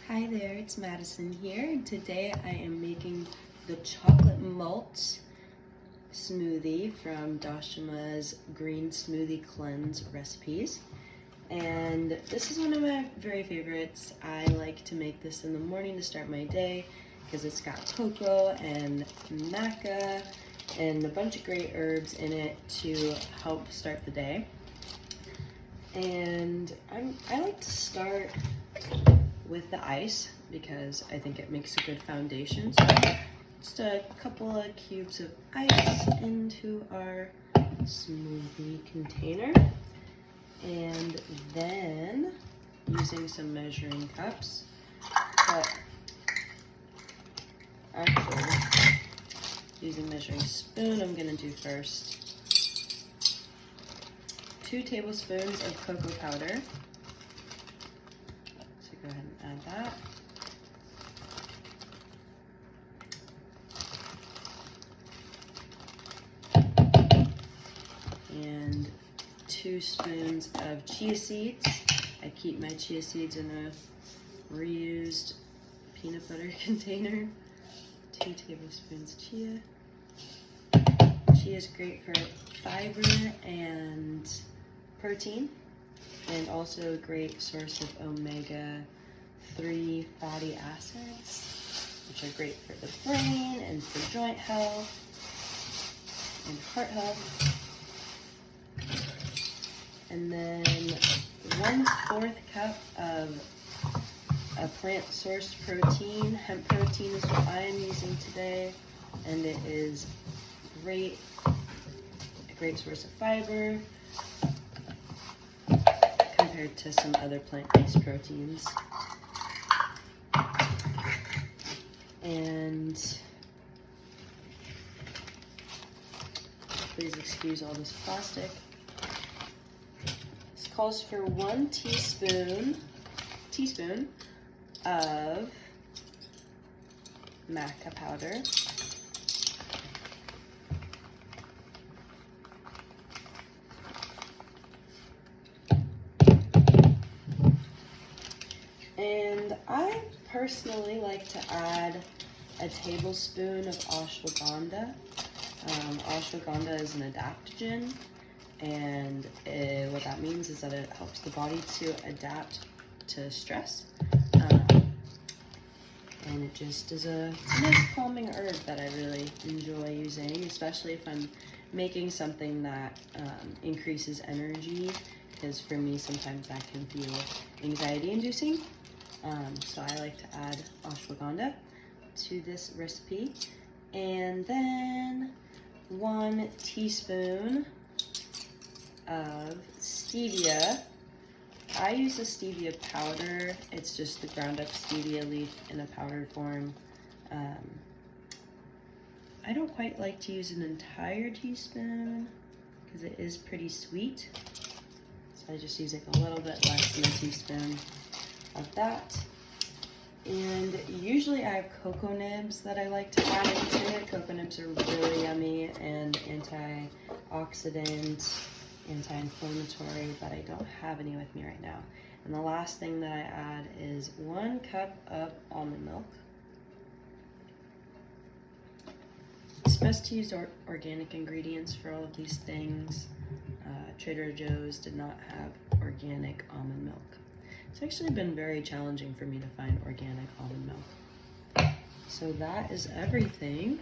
Hi there, it's Madison here, and today I am making the chocolate malt smoothie from Dashama's green smoothie cleanse recipes. And this is one of my very favorites. I like to make this in the morning to start my day because it's got cocoa and maca and a bunch of great herbs in it to help start the day. And I like to start with the ice because I think it makes a good foundation. So just a couple of cubes of ice into our smoothie container, and then using some measuring cups, but actually using measuring spoon, I'm gonna do first 2 tablespoons of cocoa powder. Go ahead and add that. And 2 spoons of chia seeds. I keep my chia seeds in a reused peanut butter container. 2 tablespoons chia. Chia is great for fiber and protein, and also a great source of omega-3 fatty acids, which are great for the brain and for joint health and heart health. And then 1/4 cup of a plant-sourced protein. Hemp protein is what I am using today, and it is a great source of fiber compared to some other plant-based proteins. And please excuse all this plastic. This calls for 1 teaspoon of maca powder. And I personally like to add a tablespoon of ashwagandha. Ashwagandha is an adaptogen, and what that means is that it helps the body to adapt to stress. And it just is a nice calming herb that I really enjoy using, especially if I'm making something that increases energy, because for me sometimes that can feel anxiety inducing. So I like to add ashwagandha to this recipe. And then 1 teaspoon of stevia. I use a stevia powder. It's just the ground up stevia leaf in a powdered form. I don't quite like to use an entire teaspoon because it is pretty sweet. So I just use like a little bit less than a teaspoon of that. And usually I have cocoa nibs that I like to add into it. Cocoa nibs are really yummy and antioxidant, anti-inflammatory, but I don't have any with me right now. And the last thing that I add is 1 cup of almond milk. It's best to use organic ingredients for all of these things. Trader Joe's did not have organic almond milk. It's actually been very challenging for me to find organic almond milk. So that is everything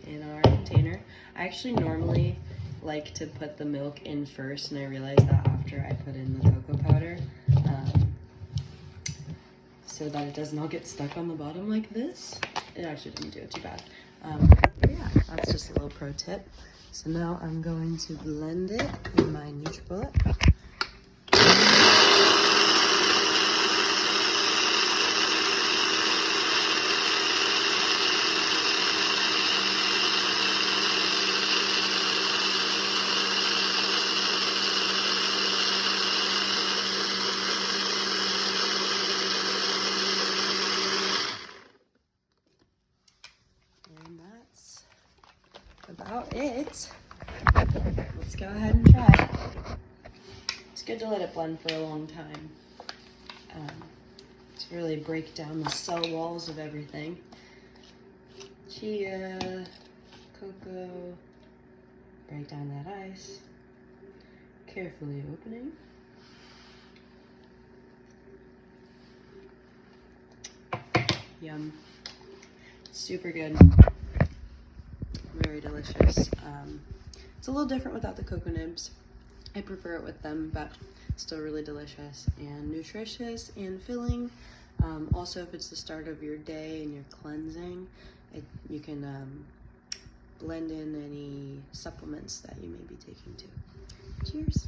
in our container. I actually normally like to put the milk in first, and I realized that after I put in the cocoa powder, so that it doesn't all get stuck on the bottom like this. It actually didn't do it too bad. But yeah, that's just a little pro tip. So now I'm going to blend it in my NutriBullet. And that's about it. Let's go ahead and try. It's good to let it blend for a long time. It's really break down the cell walls of everything. Chia, cocoa, break down that ice. Carefully opening. Yum. Super good. Very delicious. It's a little different without the cocoa nibs. I prefer it with them, but still really delicious and nutritious and filling. Also, if it's the start of your day and you're cleansing, you can blend in any supplements that you may be taking too. Cheers.